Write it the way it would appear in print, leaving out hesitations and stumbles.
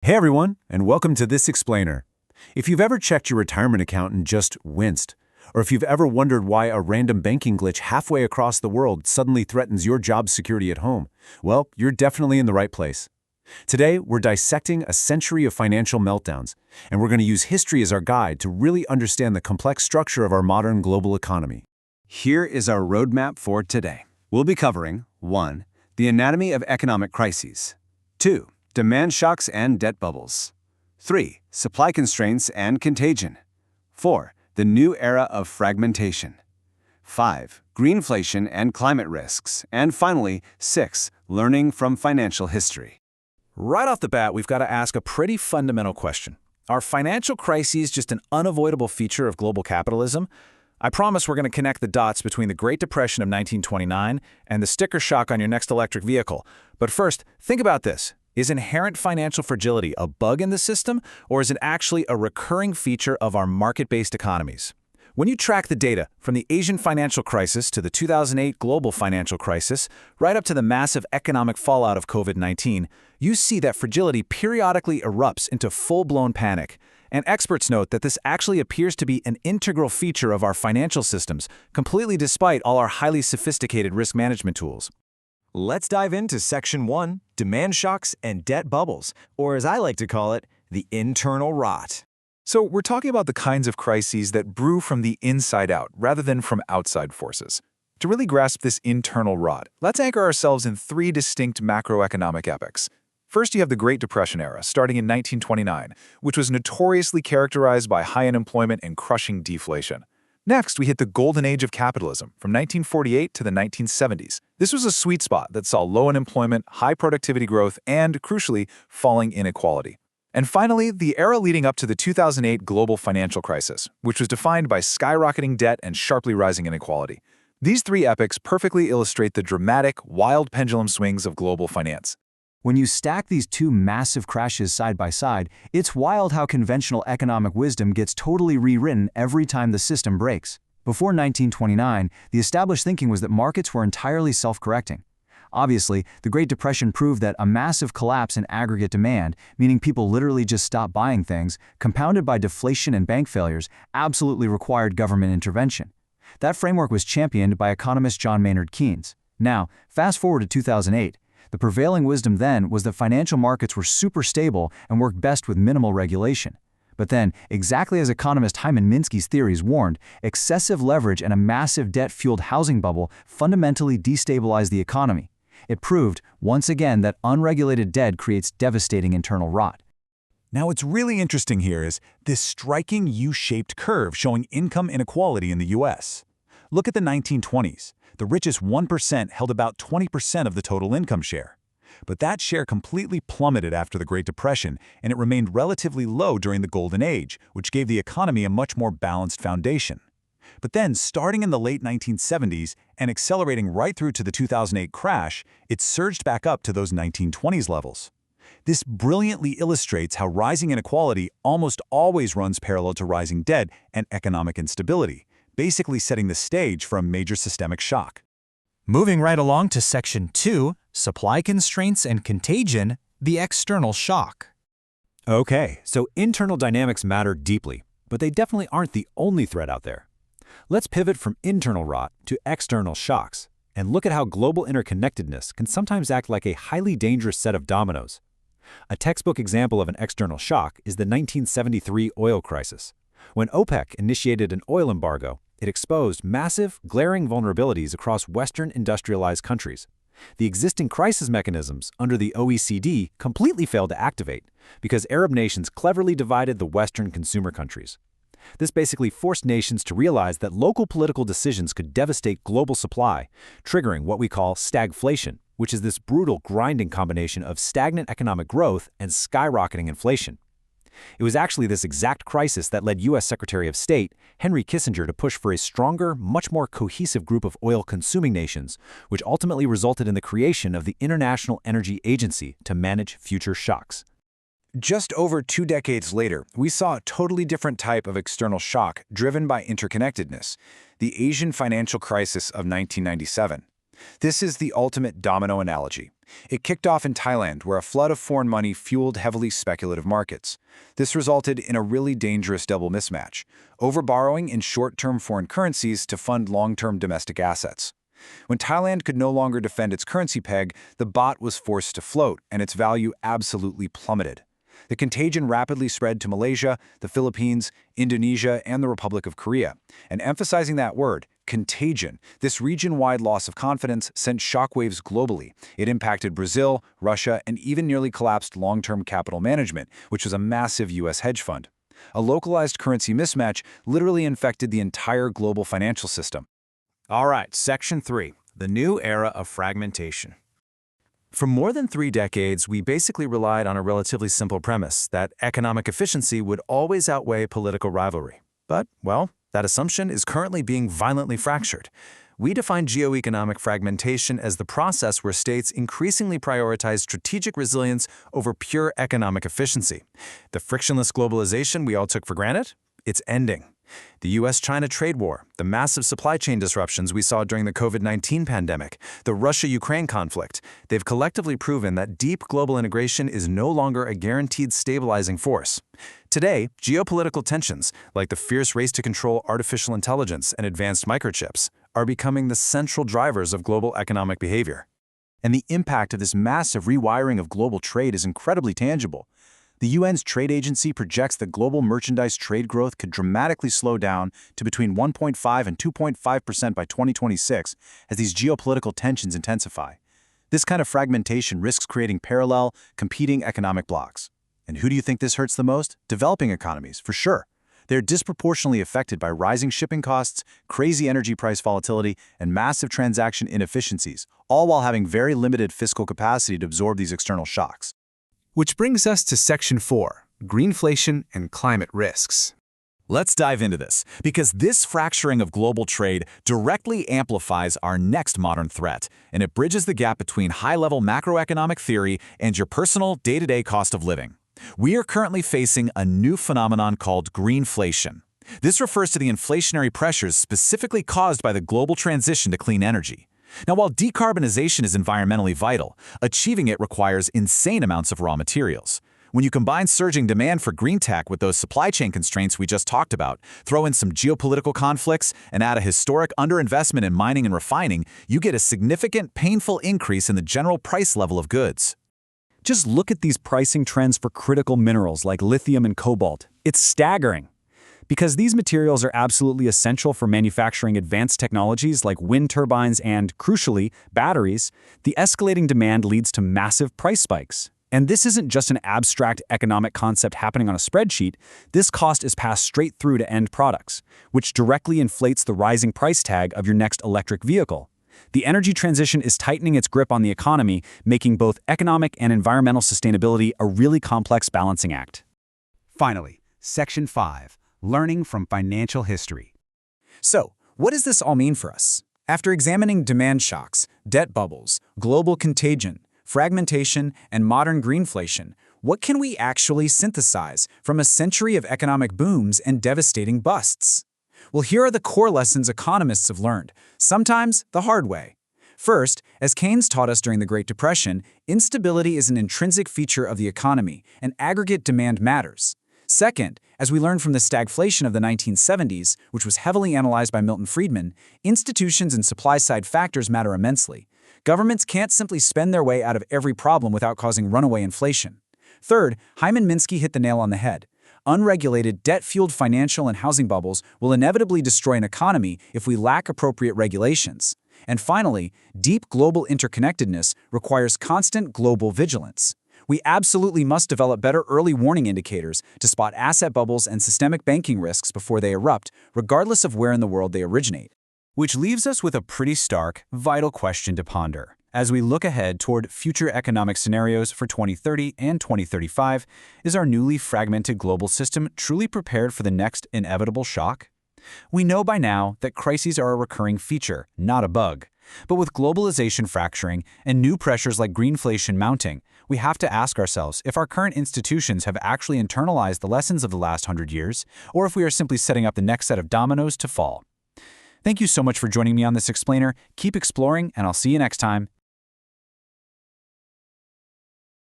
Hey everyone, and welcome to This Explainer. If you've ever checked your retirement account and just winced, or if you've ever wondered why a random banking glitch halfway across the world suddenly threatens your job security at home, well, you're definitely in the right place. Today, we're dissecting a century of financial meltdowns, and we're going to use history as our guide to really understand the complex structure of our modern global economy. Here is our roadmap for today. We'll be covering 1. The anatomy of economic crises. 2. Demand shocks and debt bubbles. 3. Supply constraints and contagion. 4. The new era of fragmentation. 5. Greenflation and climate risks. And finally, 6. Learning from financial history. Right off the bat, we've got to ask a pretty fundamental question. Are financial crises just an unavoidable feature of global capitalism? I promise we're going to connect the dots between the Great Depression of 1929 and the sticker shock on your next electric vehicle. But first, think about this. Is inherent financial fragility a bug in the system, or is it actually a recurring feature of our market-based economies? When you track the data from the Asian financial crisis to the 2008 global financial crisis, right up to the massive economic fallout of COVID-19, you see that fragility periodically erupts into full-blown panic. And experts note that this actually appears to be an integral feature of our financial systems, completely despite all our highly sophisticated risk management tools. Let's dive into Section 1, Demand Shocks and Debt Bubbles, or as I like to call it, the internal rot. So we're talking about the kinds of crises that brew from the inside out rather than from outside forces. To really grasp this internal rot, let's anchor ourselves in 3 distinct macroeconomic epochs. First, you have the Great Depression era, starting in 1929, which was notoriously characterized by high unemployment and crushing deflation. Next, we hit the golden age of capitalism, from 1948 to the 1970s. This was a sweet spot that saw low unemployment, high productivity growth, and, crucially, falling inequality. And finally, the era leading up to the 2008 global financial crisis, which was defined by skyrocketing debt and sharply rising inequality. These 3 epochs perfectly illustrate the dramatic, wild pendulum swings of global finance. When you stack these 2 massive crashes side by side, it's wild how conventional economic wisdom gets totally rewritten every time the system breaks. Before 1929, the established thinking was that markets were entirely self-correcting. Obviously, the Great Depression proved that a massive collapse in aggregate demand, meaning people literally just stopped buying things, compounded by deflation and bank failures, absolutely required government intervention. That framework was championed by economist John Maynard Keynes. Now, fast forward to 2008. The prevailing wisdom then was that financial markets were super stable and worked best with minimal regulation. But then, exactly as economist Hyman Minsky's theories warned, excessive leverage and a massive debt-fueled housing bubble fundamentally destabilized the economy. It proved, once again, that unregulated debt creates devastating internal rot. Now, what's really interesting here is this striking U-shaped curve showing income inequality in the U.S. Look at the 1920s. The richest 1% held about 20% of the total income share. But that share completely plummeted after the Great Depression, and it remained relatively low during the Golden Age, which gave the economy a much more balanced foundation. But then, starting in the late 1970s and accelerating right through to the 2008 crash, it surged back up to those 1920s levels. This brilliantly illustrates how rising inequality almost always runs parallel to rising debt and economic instability, basically setting the stage for a major systemic shock. Moving right along to Section 2, Supply Constraints and Contagion, the External Shock. Okay, so internal dynamics matter deeply, but they definitely aren't the only threat out there. Let's pivot from internal rot to external shocks, and look at how global interconnectedness can sometimes act like a highly dangerous set of dominoes. A textbook example of an external shock is the 1973 oil crisis. When OPEC initiated an oil embargo, it exposed massive, glaring vulnerabilities across Western industrialized countries. The existing crisis mechanisms under the OECD completely failed to activate because Arab nations cleverly divided the Western consumer countries. This basically forced nations to realize that local political decisions could devastate global supply, triggering what we call stagflation, which is this brutal grinding combination of stagnant economic growth and skyrocketing inflation. It was actually this exact crisis that led U.S. Secretary of State Henry Kissinger to push for a stronger, much more cohesive group of oil-consuming nations, which ultimately resulted in the creation of the International Energy Agency to manage future shocks. Just over 2 decades later, we saw a totally different type of external shock driven by interconnectedness, the Asian financial crisis of 1997. This is the ultimate domino analogy. It kicked off in Thailand, where a flood of foreign money fueled heavily speculative markets. This resulted in a really dangerous double mismatch, overborrowing in short-term foreign currencies to fund long-term domestic assets. When Thailand could no longer defend its currency peg, the baht was forced to float, and its value absolutely plummeted. The contagion rapidly spread to Malaysia, the Philippines, Indonesia, and the Republic of Korea. And emphasizing that word, contagion, this region-wide loss of confidence sent shockwaves globally. It impacted Brazil, Russia, and even nearly collapsed long-term capital management, which was a massive U.S. hedge fund. A localized currency mismatch literally infected the entire global financial system. All right, Section 3, the new era of fragmentation. For more than 3 decades, we basically relied on a relatively simple premise that economic efficiency would always outweigh political rivalry. But, well, that assumption is currently being violently fractured. We define geoeconomic fragmentation as the process where states increasingly prioritize strategic resilience over pure economic efficiency. The frictionless globalization we all took for granted? It's ending. The US-China trade war, the massive supply chain disruptions we saw during the COVID-19 pandemic, the Russia-Ukraine conflict, they've collectively proven that deep global integration is no longer a guaranteed stabilizing force. Today, geopolitical tensions, like the fierce race to control artificial intelligence and advanced microchips, are becoming the central drivers of global economic behavior. And the impact of this massive rewiring of global trade is incredibly tangible. The UN's trade agency projects that global merchandise trade growth could dramatically slow down to between 1.5 and 2.5% by 2026 as these geopolitical tensions intensify. This kind of fragmentation risks creating parallel, competing economic blocks. And who do you think this hurts the most? Developing economies, for sure. They're disproportionately affected by rising shipping costs, crazy energy price volatility, and massive transaction inefficiencies, all while having very limited fiscal capacity to absorb these external shocks. Which brings us to Section 4, Greenflation and Climate Risks. Let's dive into this, because this fracturing of global trade directly amplifies our next modern threat, and it bridges the gap between high-level macroeconomic theory and your personal day-to-day cost of living. We are currently facing a new phenomenon called greenflation. This refers to the inflationary pressures specifically caused by the global transition to clean energy. Now, while decarbonization is environmentally vital, achieving it requires insane amounts of raw materials. When you combine surging demand for green tech with those supply chain constraints we just talked about, throw in some geopolitical conflicts, and add a historic underinvestment in mining and refining, you get a significant, painful increase in the general price level of goods. Just look at these pricing trends for critical minerals like lithium and cobalt. It's staggering. Because these materials are absolutely essential for manufacturing advanced technologies like wind turbines and, crucially, batteries, the escalating demand leads to massive price spikes. And this isn't just an abstract economic concept happening on a spreadsheet. This cost is passed straight through to end products, which directly inflates the rising price tag of your next electric vehicle. The energy transition is tightening its grip on the economy, making both economic and environmental sustainability a really complex balancing act. Finally, Section 5, Learning from Financial History. So, what does this all mean for us? After examining demand shocks, debt bubbles, global contagion, fragmentation, and modern greenflation, what can we actually synthesize from a century of economic booms and devastating busts? Well, here are the core lessons economists have learned, sometimes the hard way. First, as Keynes taught us during the Great Depression, instability is an intrinsic feature of the economy, and aggregate demand matters. Second, as we learned from the stagflation of the 1970s, which was heavily analyzed by Milton Friedman, institutions and supply-side factors matter immensely. Governments can't simply spend their way out of every problem without causing runaway inflation. Third, Hyman Minsky hit the nail on the head. Unregulated, debt-fueled financial and housing bubbles will inevitably destroy an economy if we lack appropriate regulations. And finally, deep global interconnectedness requires constant global vigilance. We absolutely must develop better early warning indicators to spot asset bubbles and systemic banking risks before they erupt, regardless of where in the world they originate. Which leaves us with a pretty stark, vital question to ponder. As we look ahead toward future economic scenarios for 2030 and 2035, is our newly fragmented global system truly prepared for the next inevitable shock? We know by now that crises are a recurring feature, not a bug. But with globalization fracturing and new pressures like greenflation mounting, we have to ask ourselves if our current institutions have actually internalized the lessons of the last 100 years, or if we are simply setting up the next set of dominoes to fall. Thank you so much for joining me on this explainer. Keep exploring, and I'll see you next time.